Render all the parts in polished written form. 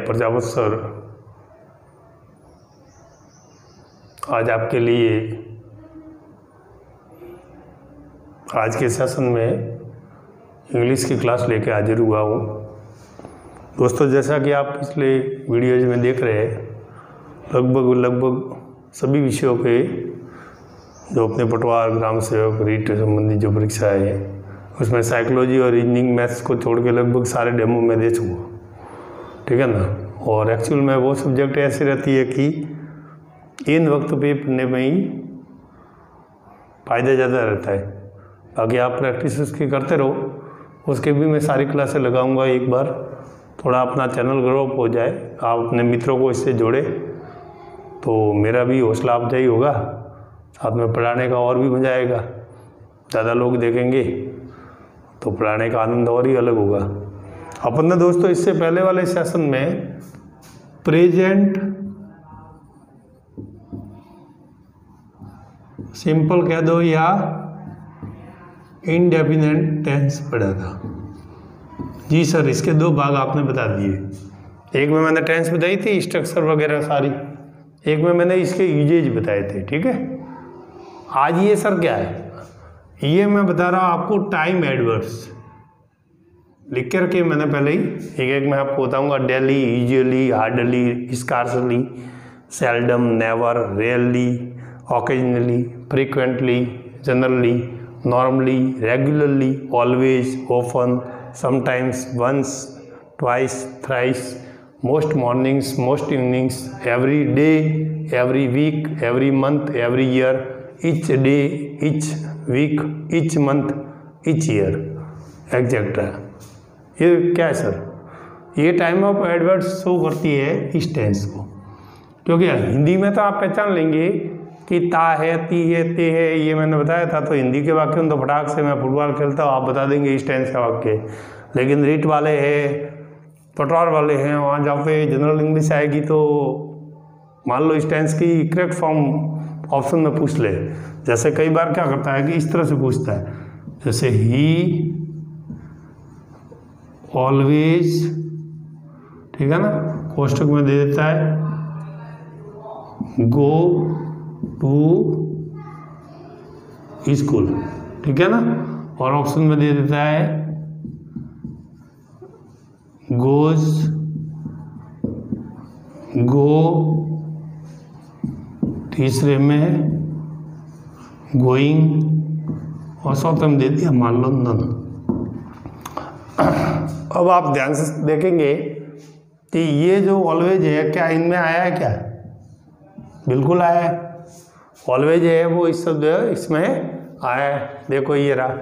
Prajapat sir आज आपके लिए आज के सेशन में इंग्लिश की क्लास लेके हाजिर हुआ हूँ। दोस्तों, जैसा कि आप पिछले वीडियोज में देख रहे हैं, लगभग सभी विषयों के जो अपने पटवार, ग्राम सेवक, रीट से संबंधित जो परीक्षाएँ हैं उसमें साइकोलॉजी और रीजनिंग मैथ्स को छोड़ के लगभग सारे डेमो में दे चुका हूँ, ठीक है ना। और एक्चुअल में वो सब्जेक्ट ऐसी रहती है कि इन वक्त पे पढ़ने में ही फ़ायदा ज़्यादा रहता है। बाकी आप प्रैक्टिस उसकी करते रहो, उसके भी मैं सारी क्लासें लगाऊंगा। एक बार थोड़ा अपना चैनल ग्रो अप हो जाए, आप अपने मित्रों को इससे जोड़े तो मेरा भी हौसला अफजाई होगा, साथ में पढ़ाने का और भी मजा आएगा। ज़्यादा लोग देखेंगे तो पढ़ाने का आनंद और ही अलग होगा। अपन ने दोस्तों इससे पहले वाले सेशन में प्रेजेंट सिंपल कह दो या इंडेफिनिट टेंस पढ़ा था। जी सर, इसके दो भाग आपने बता दिए। एक में मैंने टेंस बताई थी, स्ट्रक्चर वगैरह सारी, एक में मैंने इसके यूजेज बताए थे, ठीक है। आज ये सर क्या है, ये मैं बता रहा हूँ आपको टाइम एडवर्ब्स लिख करके। मैंने पहले ही एक मैं आपको बताऊंगा। Daily, usually, hardly, scarcely, seldom, never, rarely, occasionally, frequently, generally, normally, regularly, always, often, sometimes, once, twice, thrice, most mornings, most evenings, every day, every week, every month, every year, each day, each week, each month, each year, etcetera. ये क्या है sir? ये time of adverbs show करती है इस tense को। क्योंकि हिंदी में तो आप पहचान लेंगे कि ता है, ती है, ते है, ये मैंने बताया था। तो हिंदी के वाक्य में तो फटाक से मैं फुटबॉल खेलता हूँ, आप बता देंगे इस टेंस का वाक्य। लेकिन रीट वाले हैं, पटवार वाले हैं, वहाँ जहाँ पे जनरल इंग्लिश आएगी तो मान लो इस टेंस की करेक्ट फॉर्म ऑप्शन में पूछ ले। जैसे कई बार क्या करता है कि इस तरह से पूछता है, जैसे ही ऑलवेज, ठीक है ना, कोष्टक में दे देता है गो टू स्कूल, ठीक है ना, और ऑप्शन में दे देता है गोज, गो, तीसरे में गोइंग, और चौथे में दे दिया मान लो नन। अब आप ध्यान से देखेंगे कि ये जो ऑलवेज है, क्या इनमें आया है? क्या बिल्कुल आया है। ऑलवेज है वो इस शब्द इसमें आया है। देखो ये रहा,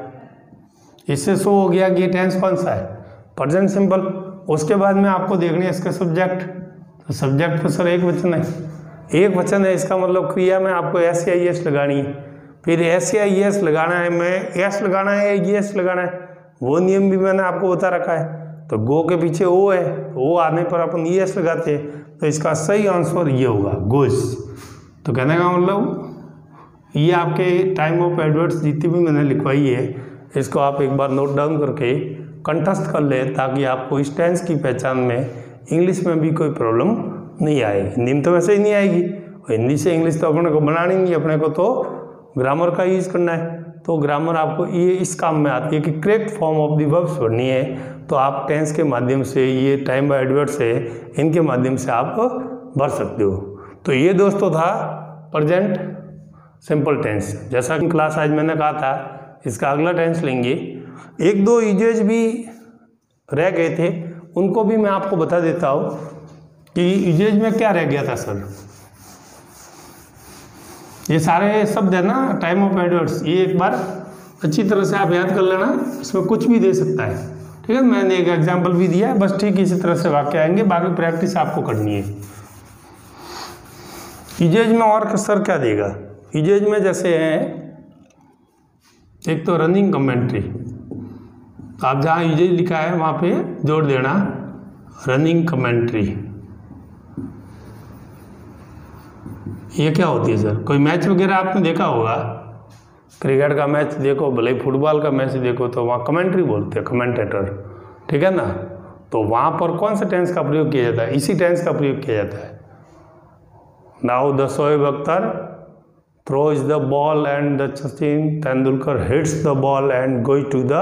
इससे शो हो गया कि ये टेंस कौन सा है, प्रेजेंट सिंपल। उसके बाद में आपको देखनी है इसका सब्जेक्ट। तो सब्जेक्ट तो सर एक वचन है, एक वचन है, इसका मतलब क्रिया में आपको एस या एस लगानी है। फिर एस या एस लगाना है, मैं एस लगाना है या एस लगाना है, वो नियम भी मैंने आपको बता रखा है। तो गो के पीछे ओ है, तो ओ आने पर अपन एस लगाते हैं, तो इसका सही आंसर ये होगा गोस। तो कहने का मतलब ये आपके टाइम ऑफ एडवर्ब्स जितनी भी मैंने लिखवाई है, इसको आप एक बार नोट डाउन करके कंठस्थ कर ले, ताकि आपको इस टेंस की पहचान में इंग्लिश में भी कोई प्रॉब्लम नहीं आए। हिंदी में तो वैसे ही नहीं आएगी, और हिंदी से इंग्लिश तो अपने को बनानी नहीं है, अपने को तो ग्रामर का यूज करना है। तो ग्रामर आपको ये इस काम में आती है कि correct form of the verbs पढ़नी है, तो आप टेंस के माध्यम से, ये टाइम बाय एडवर्ब्स है, इनके माध्यम से आप भर सकते हो। तो ये दोस्तों था प्रेजेंट सिंपल टेंस। जैसा कि क्लास आज मैंने कहा था, इसका अगला टेंस लेंगे। एक दो यूजेज भी रह गए थे, उनको भी मैं आपको बता देता हूँ कि यूजेज में क्या रह गया था सर। ये सारे शब्द है ना टाइम ऑफ एडवर्ब्स, ये एक बार अच्छी तरह से आप याद कर लेना, इसमें कुछ भी दे सकता है, ठीक है। मैंने एक एग्जांपल भी दिया है, बस ठीक इसी तरह से वाक्य आएंगे, बाकी प्रैक्टिस आपको करनी है। यूजेज में और सर क्या देगा? यूजेज में जैसे है, एक तो रनिंग कमेंट्री, तो आप जहाँ यूजेज लिखा है वहाँ पे जोड़ देना रनिंग कमेंट्री। ये क्या होती है सर? कोई मैच वगैरह आपने देखा होगा, क्रिकेट का मैच देखो, भले ही फुटबॉल का मैच देखो, तो वहाँ कमेंट्री बोलते हैं, कमेंटेटर, ठीक है ना। तो वहाँ पर कौन सा टेंस का प्रयोग किया जाता है? इसी टेंस का प्रयोग किया जाता है। Now the Shoaib Akhtar throws the ball and the Sachin Tendulkar hits the ball and goes to the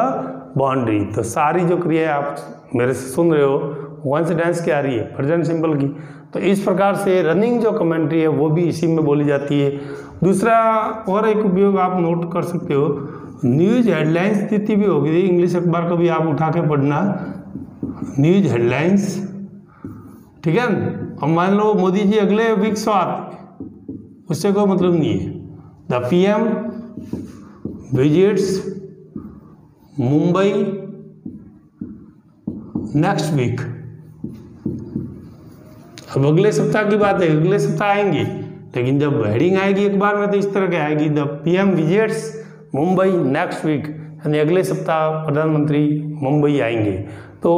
boundary. तो सारी जो क्रिया आप मेरे से सुन रहे हो कौन से टेंस की आ रही है? प्रेजेंट सिंपल की। तो इस प्रकार से रनिंग जो कमेंट्री है वो भी इसी में बोली जाती है। दूसरा और एक उपयोग आप नोट कर सकते हो, न्यूज़ हेडलाइंस जितनी भी होगी इंग्लिश अखबार कभी आप उठा के पढ़ना, न्यूज़ हेडलाइंस, ठीक है। अब मान लो मोदी जी अगले वीक से आते, उससे कोई मतलब नहीं है। The PM visits Mumbai next week. अब अगले सप्ताह की बात है, अगले सप्ताह आएंगे, लेकिन जब हेडिंग आएगी अखबार में तो इस तरह की आएगी, the PM visits Mumbai next week, यानी अगले सप्ताह प्रधानमंत्री मुंबई आएंगे। तो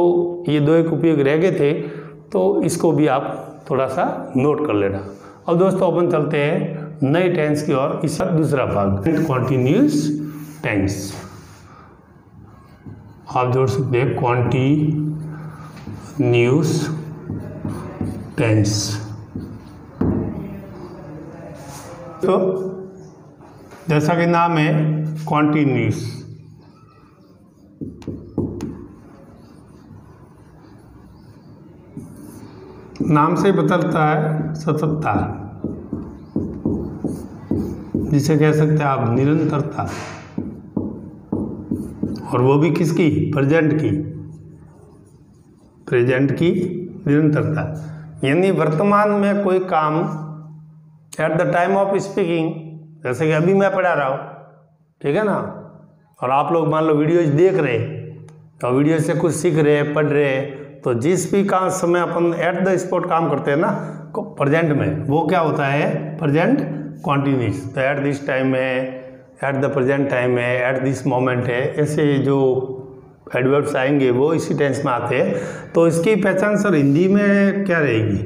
ये दो एक उपयोग रह गए थे, तो इसको भी आप थोड़ा सा नोट कर लेना। अब दोस्तों अपन चलते हैं नए टेंस की ओर, इसका दूसरा भाग कॉन्टिन्यूस टेंस। आप जोड़ सकते हैं कॉन्टिन्यूस टेंस। तो जैसा कि नाम है कॉन्टिन्यूस, नाम से बदलता है सततता, जिसे कह सकते हैं आप निरंतरता, और वो भी किसकी? प्रेजेंट की निरंतरता। यानी वर्तमान में कोई काम at the time of speaking, जैसे कि अभी मैं पढ़ा रहा हूँ, ठीक है ना, और आप लोग मान लो वीडियोज देख रहे और वीडियो से कुछ सीख रहे पढ़ रहे, तो जिस भी काम समय अपन एट द स्पॉट काम करते हैं ना प्रेजेंट में, वो क्या होता है? Present continuous. तो एट दिस टाइम है, एट द प्रेजेंट टाइम है, एट दिस मोमेंट है, ऐसे जो एडवर्ब्स आएंगे वो इसी टेंस में आते हैं। तो इसकी पहचान सर हिंदी में क्या रहेगी,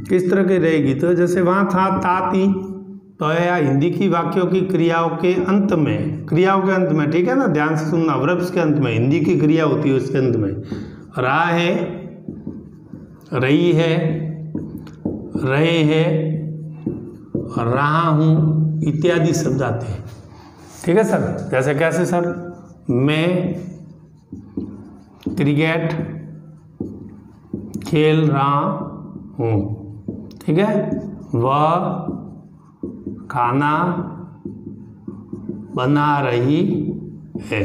किस तरह की रहेगी? तो जैसे वहाँ था ताती, तो या हिंदी की वाक्यों की क्रियाओं के अंत में, ठीक है ना, ध्यान से सुनना, वर्ब्स के अंत में हिंदी की क्रिया होती है, उसके अंत में रहा है, रही है, रहे हैं, रहा हूँ इत्यादि शब्द आते हैं, ठीक है सर। जैसे कैसे सर? मैं क्रिकेट खेल रहा हूँ, ठीक है। वह खाना बना रही है।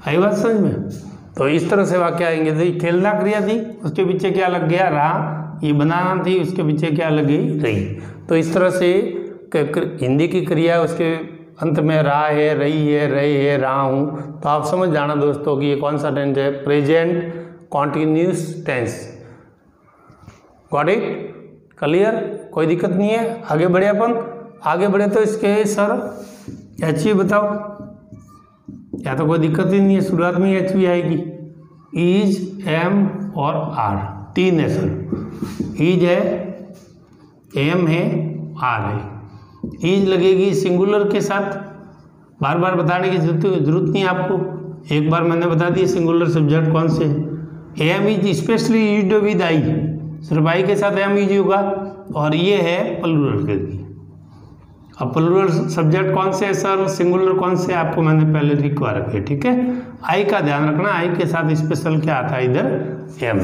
आई बात समझ में? तो इस तरह से वाक्य आएंगे। तो खेलना क्रिया थी, उसके पीछे क्या लग गया? रहा। ये बनाना थी, उसके पीछे क्या लगी? रही। तो इस तरह से हिंदी की क्रिया उसके अंत में रहा है, रही है, रहे है, रहा हूँ। तो आप समझ जाना दोस्तों कि ये कौन सा टेंस है? Present continuous tense. Got it? Clear? कोई दिक्कत नहीं है। आगे बढ़े अपन। आगे बढ़े तो इसके सर HV बताओ, या तो कोई दिक्कत ही नहीं है, शुरुआत में ही HV आएगी। इज, एम और आर, तीन है सर। इज है, एम है, आर है। इज लगेगी सिंगुलर के साथ, बार बार बताने की जरूरत नहीं आपको, एक बार मैंने बता दिया सिंगुलर सब्जेक्ट कौन से। Am is specially used with I, सिर्फ आई के साथ एम यूज होगा। और ये है प्लूरल करके। अब प्लूरल सब्जेक्ट कौन से है सर, सिंगुलर कौन से, आपको मैंने पहले लिखवा रखे, ठीक है। आई का ध्यान रखना, आई के साथ स्पेशल क्या आता है इधर? एम।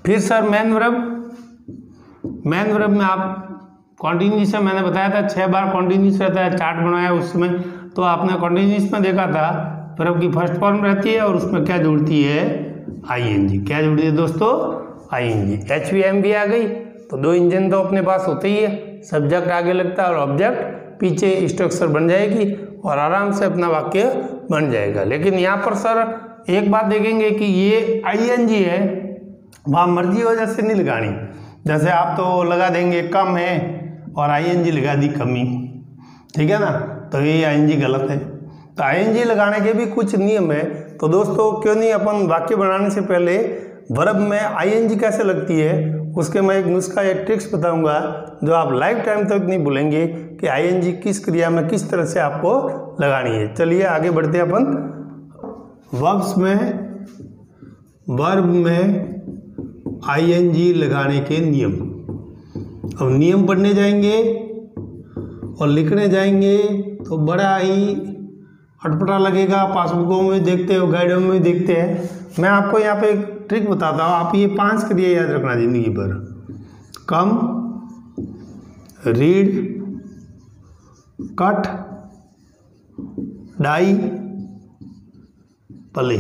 फिर sir main verb, main verb में आप कॉन्टिन्यूस, मैंने बताया था 6 बार कॉन्टिन्यूस रहता है, चार्ट बनाया उसमें। तो आपने कॉन्टिन्यूस में देखा था वर्ब की फर्स्ट फॉर्म रहती है और उसमें क्या जुड़ती है? आईएनजी। क्या जुड़ती है दोस्तों? आईएनजी। HVM भी आ गई। तो दो इंजन तो अपने पास होते ही है, सब्जेक्ट आगे लगता है और ऑब्जेक्ट पीछे, स्ट्रक्चर बन जाएगी और आराम से अपना वाक्य बन जाएगा। लेकिन यहाँ पर सर एक बात देखेंगे कि ये आईएनजी है, वहाँ मर्जी वजह से नहीं लगानी। जैसे आप तो लगा देंगे कम है और आईएनजी लगा दी कमी, ठीक है ना, तो ये आईएनजी गलत है। तो आईएनजी लगाने के भी कुछ नियम है। तो दोस्तों क्यों नहीं अपन वाक्य बनाने से पहले वर्ब में आईएनजी कैसे लगती है उसके मैं एक नुस्खा, एक ट्रिक्स बताऊंगा जो आप लाइफ टाइम तक नहीं भूलेंगे कि आईएनजी किस क्रिया में किस तरह से आपको लगानी है। चलिए आगे बढ़ते हैं अपन। वर्ब्स में वर्ब में आईएनजी लगाने के नियम। अब नियम पढ़ने जाएंगे और लिखने जाएंगे तो बड़ा ही अटपटा लगेगा। पासबुकों में देखते हो, गाइडों में देखते हैं। मैं आपको यहाँ पे एक ट्रिक बताता हूँ, आप ये 5 क्रिया याद रखना जिंदगी भर। कम, रीड, कट, डाई, प्ले।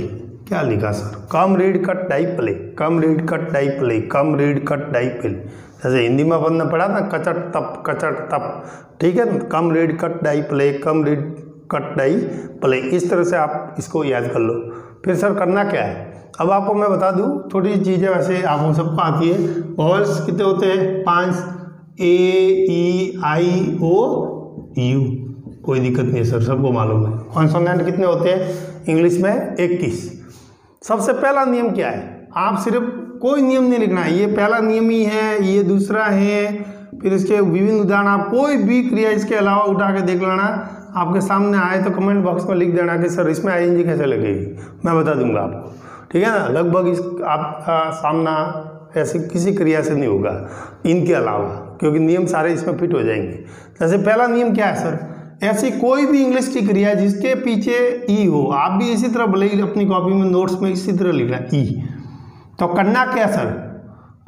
क्या लिखा सर? कम, रीड, कट, डाई, प्ले। कम, रीड, कट, डाई, प्ले। कम, रीड, कट, डाई, प्ले। जैसे हिंदी में अपन ने पढ़ा ना, कचट तप, कचट तप, ठीक है। कम, रीड, कट, डाई, प्ले। कम, रीड, कट, डाई, प्ले। इस तरह से आप इसको याद कर लो। फिर सर करना क्या है? अब आपको मैं बता दूं, थोड़ी चीज़ें वैसे आपको सबको आती है। वॉवल्स कितने होते हैं? 5, ए, ई, आई, ओ, यू। कोई दिक्कत नहीं है सर, सबको मालूम है। कॉन्सोनेंट कितने होते हैं इंग्लिश में? 21। सबसे पहला नियम क्या है? आप सिर्फ कोई नियम नहीं लिखना है, ये पहला नियम ही है, ये दूसरा है, फिर इसके विभिन्न उदाहरण। आप कोई भी क्रिया इसके अलावा उठा के देख लेना, आपके सामने आए तो कमेंट बॉक्स में लिख देना कि सर इसमें आईएनजी कैसे लगेगी, मैं बता दूंगा आपको, ठीक है ना। लगभग इस आपका सामना ऐसे किसी क्रिया से नहीं होगा इनके अलावा, क्योंकि नियम सारे इसमें फिट हो जाएंगे। जैसे पहला नियम क्या है सर? ऐसी कोई भी इंग्लिश की क्रिया जिसके पीछे ई हो, आप भी इसी तरह भले ही अपनी कॉपी में नोट्स में इसी तरह लिखना ई। तो करना क्या सर?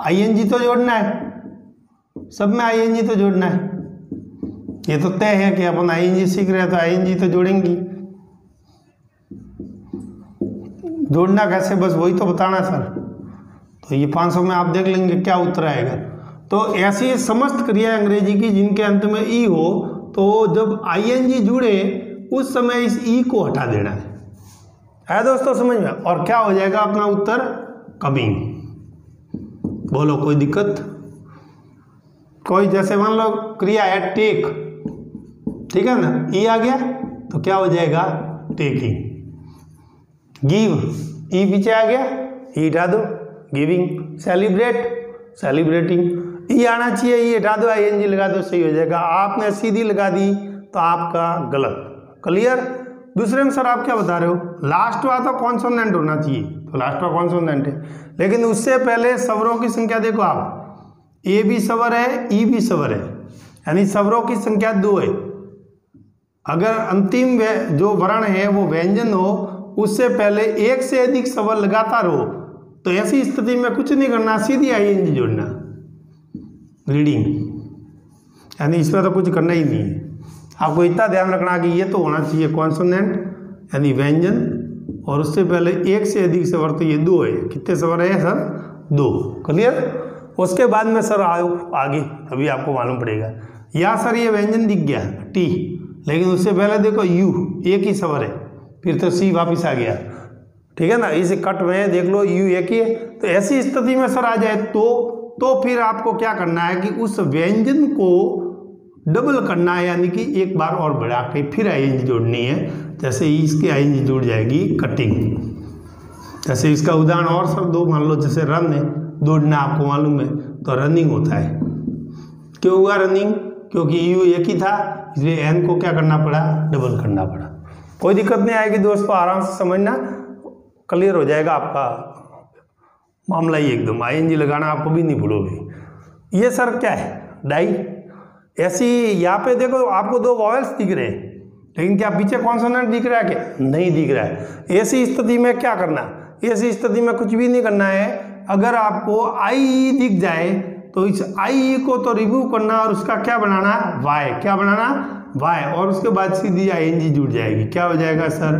आईएनजी तो जोड़ना है, सब में आईएनजी तो जोड़ना है। ये तो तय है कि अपन आईएनजी सीख रहे हैं तो आईएनजी तो जोड़ेंगी। जोड़ना कैसे, बस वही तो बताना सर। तो ये 500 में आप देख लेंगे क्या उत्तर आएगा। तो ऐसी समस्त क्रिया अंग्रेजी की जिनके अंत में ई हो, तो जब आईएनजी जुड़े उस समय इस ई को हटा देना है दोस्तों, समझ में? और क्या हो जाएगा अपना उत्तर? कमिंग। बोलो कोई दिक्कत? कोई जैसे मान लो क्रिया है टेक, ठीक है ना, ई आ गया तो क्या हो जाएगा? टेकिंग। गिव, ई पीछे आ गया, ई हटा दो, गिविंग। Celebrate, celebrating. ई आना चाहिए, ई हटा दो, आईएनजी लगा दो, सही हो जाएगा। आपने सीधी लगा दी तो आपका गलत। क्लियर? दूसरे में सर आप क्या बता रहे हो? लास्ट वाला तो कॉन्सोनेंट होना चाहिए, तो लास्ट वाला कॉन्सोनेंट है, लेकिन उससे पहले स्वरों की संख्या देखो आप, ए भी स्वर है, ई भी स्वर है, यानी स्वरों की संख्या 2 है। अगर अंतिम जो वर्ण है वो व्यंजन हो, उससे पहले एक से अधिक स्वर लगातार हो, तो ऐसी स्थिति में कुछ नहीं करना, सीधी आईएनजी जोड़ना। रीडिंग, यानी इसमें तो कुछ करना ही नहीं है। आपको इतना ध्यान रखना कि ये तो होना चाहिए कॉन्सोनेंट यानी व्यंजन, और उससे पहले एक से अधिक स्वर, तो ये 2 है। कितने स्वर है सर? 2। क्लियर? उसके बाद में सर आगे अभी आपको मालूम पड़ेगा। या सर ये व्यंजन दिख गया टी, लेकिन उससे पहले देखो यू, एक ही स्वर है, फिर तो सी वापिस आ गया, ठीक है ना। इस कट में देख लो यू एक ही है। तो ऐसी स्थिति में सर आ जाए तो फिर आपको क्या करना है कि उस व्यंजन को डबल करना है, यानी कि एक बार और बढ़ा के फिर आईएनजी जोड़नी है। जैसे इसकी आईएनजी जुड़ जाएगी कटिंग। जैसे इसका उदाहरण और सर 2 मान लो, जैसे रन है, दौड़ना आपको मालूम है, तो रनिंग होता है। क्यों हुआ रनिंग? क्योंकि यू एक ही था, इसलिए एन को क्या करना पड़ा? डबल करना पड़ा। कोई दिक्कत नहीं आएगी दोस्तों, आराम से समझना, क्लियर हो जाएगा आपका मामला ही एकदम। आईएनजी लगाना आपको भी नहीं भूलोगे। ये सर क्या है? डाई। ऐसी यहाँ पे देखो आपको 2 वॉवेल्स दिख रहे हैं, लेकिन क्या पीछे कॉन्सोनेंट दिख रहा है? क्या नहीं दिख रहा है। ऐसी स्थिति में क्या करना? ऐसी स्थिति में कुछ भी नहीं करना है। अगर आपको आई दिख जाए तो इस आई को तो रिमूव करना और उसका क्या बनाना? वाई। क्या बनाना? वाई। और उसके बाद सीधी आईएनजी जुड़ जाएगी। क्या हो जाएगा सर?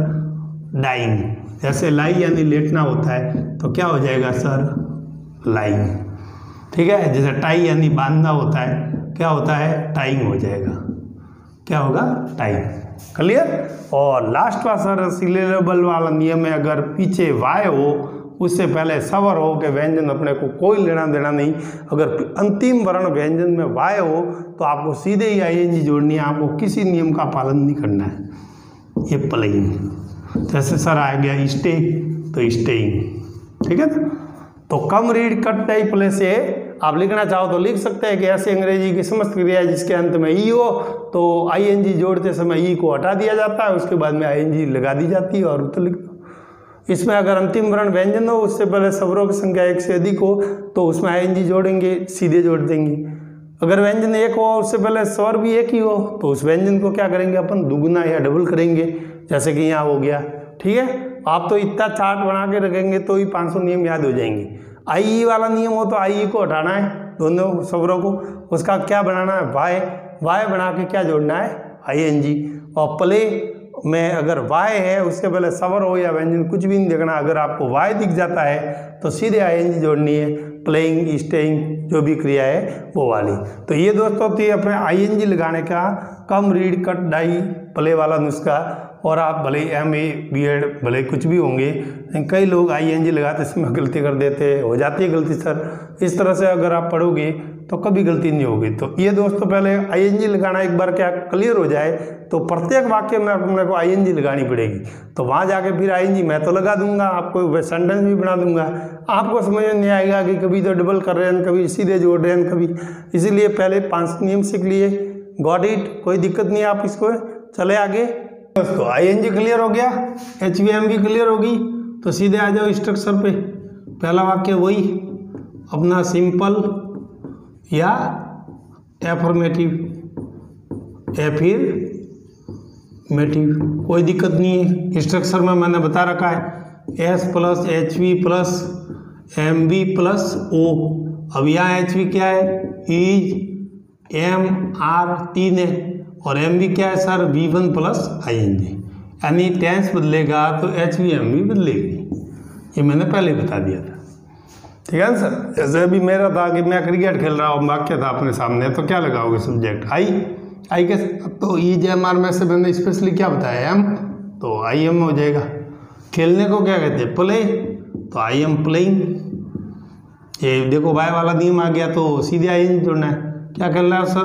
डाइंग। जैसे लाई यानी लेटना होता है, तो क्या हो जाएगा सर? लाइंग। ठीक है। जैसे टाई यानी बांधना होता है, क्या होता है? टाइंग हो जाएगा। क्या होगा? टाइंग। क्लियर? और लास्ट वाला सर सिलेबल वाला नियम है, अगर पीछे वाय हो, उससे पहले स्वर हो के व्यंजन अपने को कोई लेना देना नहीं। अगर अंतिम वर्ण व्यंजन में वाय हो तो आपको सीधे ही आईएनजी जोड़नी है, आपको किसी नियम का पालन नहीं करना है। ये प्लेइंग। जैसे सर आ गया स्टे, तो स्टेइंग। ठीक है ना। तो कम रीड कट टाइप प्ले से आप लिखना चाहो तो लिख सकते हैं कि ऐसे अंग्रेजी की समस्त क्रिया जिसके अंत में ई हो तो आईएनजी जोड़ते समय ई को हटा दिया जाता है, उसके बाद में आईएनजी लगा दी जाती है और उत्तर लिख दो। इसमें अगर अंतिम वर्ण व्यंजन हो उससे पहले स्वरों की संख्या एक से अधिक हो तो उसमें आईएनजी जोड़ेंगे, सीधे जोड़ देंगे। अगर व्यंजन एक हो उससे पहले स्वर भी एक ही हो तो उस व्यंजन को क्या करेंगे अपन, दुगुना या डबल करेंगे, जैसे कि यहाँ हो गया। ठीक है, आप तो इतना चार्ट बना के रखेंगे तो ही 500 नियम याद हो जाएंगे। आई वाला नियम हो तो आई को हटाना है दोनों स्वरों को, उसका क्या बनाना है, वाय, वाय बना के क्या जोड़ना है, आईएनजी। और प्ले में अगर वाय है उसके पहले स्वर हो या व्यंजन कुछ भी नहीं देखना, अगर आपको वाय दिख जाता है तो सीधे आईएनजी जोड़नी है, प्लेइंग, स्टेइंग जो भी क्रिया है वो वाली। तो ये दोस्तों थी अपने आईएनजी लगाने का कम, रीड, कट, डाई, प्ले वाला नुस्खा। और आप भले MA BEd भले कुछ भी होंगे, कई लोग आईएनजी लगाते इसमें गलती कर देते, हो जाती है गलती सर। इस तरह से अगर आप पढ़ोगे तो कभी गलती नहीं होगी। तो ये दोस्तों पहले आईएनजी लगाना एक बार क्या क्लियर हो जाए तो प्रत्येक वाक्य में अपने को आईएनजी लगानी पड़ेगी। तो वहाँ जाके फिर आईएनजी मैं तो लगा दूंगा, आपको सेंटेंस भी बना दूंगा, आपको समझ में नहीं आएगा कि कभी तो डबल कर रहे हैं, कभी सीधे जोड़ रहे हैं, कभी। इसीलिए पहले 5 नियम सीख लिए, गॉट इट, कोई दिक्कत नहीं, आप इसको चले आगे। दोस्तों आईएनजी क्लियर हो गया, HVM भी क्लियर होगी, तो सीधे आ जाओ स्ट्रक्चर पे। पहला वाक्य वही अपना सिंपल या एफर्मेटिव, एफिरमेटिव, कोई दिक्कत नहीं है। स्ट्रक्चर में मैंने बता रखा है S + HV + MV + O। अब यहाँ HV क्या है, इज, M, R 3 है, और MV क्या है सर, V1 + ING, यानी टेंस बदलेगा तो HVM भी बदलेगी, ये मैंने पहले बता दिया था। ठीक है ना सर। जैसे अभी मेरा था कि मैं क्रिकेट खेल रहा हूँ, वाक्य था अपने सामने, तो क्या लगाओगे सब्जेक्ट, आई के, तो EJMR में से मैंने स्पेशली क्या बताया, M, तो IM हो जाएगा। खेलने को क्या कहते हैं, प्ले, तो I am playing। ये देखो वाई वाला नियम आ गया तो सीधे ING जोड़ना है। क्या खेल रहा है सर,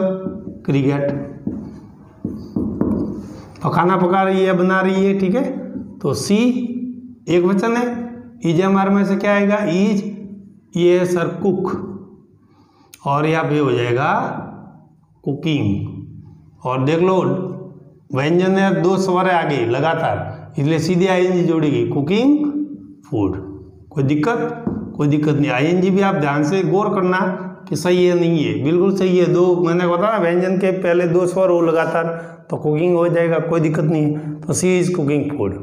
क्रिकेट। तो खाना पका रही है, बना रही है, ठीक है, तो C एक वचन है, EJMR में से क्या आएगा, इज, ये है सर कुक, और यहाँ पे हो जाएगा कुकिंग। और देख लो व्यंजन है, 2 स्वर है आगे लगातार, इसलिए सीधे आईएनजी जोड़ेगी, कुकिंग, फूड। कोई दिक्कत, कोई दिक्कत नहीं। आईएनजी भी आप ध्यान से गौर करना कि सही है नहीं है, बिल्कुल सही है। 2 मैंने बताया व्यंजन के पहले 2 स्वर हो लगातार तो कुकिंग हो जाएगा, कोई दिक्कत नहीं है। तो सी इज कुकिंग फूड।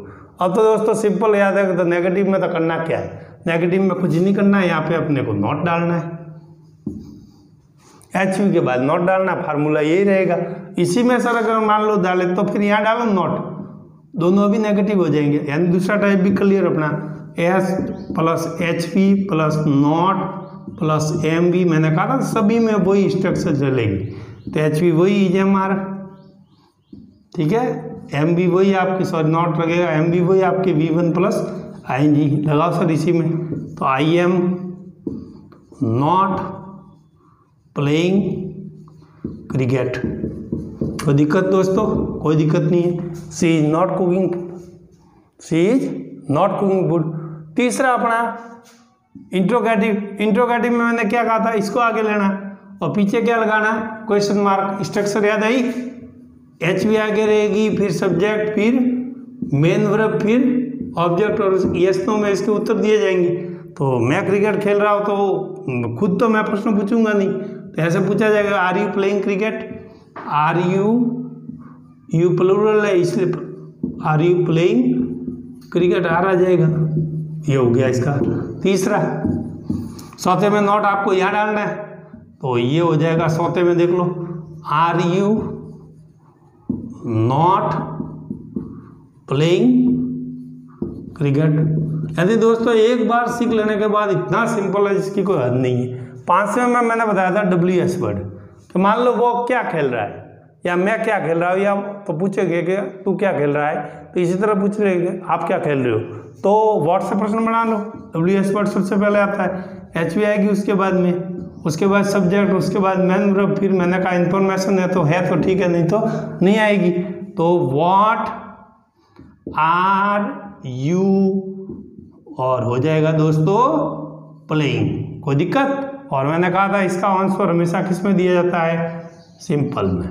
अब तो दोस्तों सिंपल याद है, तो नेगेटिव में तो करना क्या है, नेगेटिव में कुछ नहीं करना है, यहाँ पे अपने को नॉट डालना है, HV के बाद नॉट डालना, फार्मूला यही रहेगा। इसी में सर अगर मान लो डाले तो फिर यहाँ डालो नॉट, दोनों अभी नेगेटिव हो जाएंगे। यानी दूसरा टाइप भी क्लियर अपना, S + HV + नॉट + MV, मैंने कहा था सभी में वही स्ट्रक्चर चलेगी। तो HV वही EJMR, ठीक है, MV वही आपकी, सॉरी नॉट लगेगा, MV वही आपके V1 + ING लगाओ सर इसी में। तो I am not playing cricket, कोई दिक्कत दोस्तों, कोई दिक्कत नहीं है। C is not cooking, C is not cooking food. तीसरा अपना इंट्रोगेटिव। इंट्रोगेटिव में मैंने क्या कहा था, इसको आगे लेना और पीछे क्या लगाना, क्वेश्चन मार्क। स्ट्रक्चर याद आई, HV आगे रहेगी, फिर सब्जेक्ट, फिर मेन वर्ब, फिर ऑब्जेक्ट, और यस नो में इसके उत्तर दिए जाएंगे। तो मैं क्रिकेट खेल रहा हूँ तो खुद तो मैं प्रश्न पूछूंगा नहीं, तो ऐसे पूछा जाएगा, are you playing cricket, are you plural है इसलिए are you playing cricket are आ जाएगा। ये हो गया इसका तीसरा। चौथे में नॉट आपको यहाँ डालना है, तो ये हो जाएगा चौथे में, देख लो, are you not playing cricket. यदि दोस्तों एक बार सीख लेने के बाद इतना सिंपल है जिसकी कोई हद नहीं है। 5वें में मैंने बताया था WS वर्ड, तो मान लो वो क्या खेल रहा है या मैं क्या खेल रहा हूँ, या तो पूछेंगे कि तू क्या खेल रहा है, तो इसी तरह पूछ रहे हैं आप क्या खेल रहे हो, तो वर्ड से प्रश्न बना लो। WS वर्ड सबसे पहले आता है, HV आएगी उसके बाद में, उसके बाद सब्जेक्ट, उसके बाद मेन वर्ब, फिर मैंने कहा इन्फॉर्मेशन है तो ठीक है, नहीं तो नहीं आएगी। तो व्हाट आर यू, और हो जाएगा दोस्तों प्लेइंग, कोई दिक्कत। और मैंने कहा था इसका आंसर हमेशा किस में दिया जाता है, सिंपल में।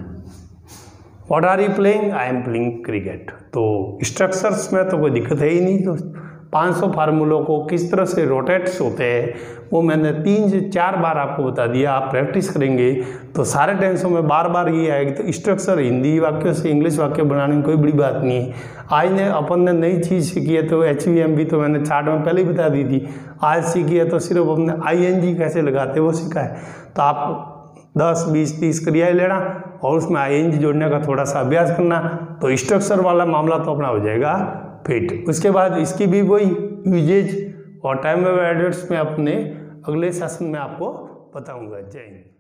What are you playing, I am playing cricket. तो स्ट्रक्चर्स में तो कोई दिक्कत है ही नहीं दोस्त। 500 फार्मूलों को किस तरह से रोटेट्स होते हैं वो मैंने 3 से 4 बार आपको बता दिया। आप प्रैक्टिस करेंगे तो सारे टेंसों में बार बार ये आएगी। तो स्ट्रक्चर हिंदी वाक्यों से इंग्लिश वाक्य बनाने में कोई बड़ी बात नहीं है। आज ने अपन ने नई चीज़ सीखी है तो HVMV तो मैंने चार्ट में पहले ही बता दी थी। आज सीखी है तो सिर्फ अपने ING कैसे लगाते वो सीखा है। तो आप 10, 20, 30 क्रियाएं लेना और उसमें ING जोड़ने का थोड़ा सा अभ्यास करना, तो स्ट्रक्चर वाला मामला तो अपना हो जाएगा फिट। उसके बाद इसकी भी वही यूजेज और टाइम ऑफ एडवर्ड्स में अपने अगले सेशन में आपको बताऊंगा। जय हिंद।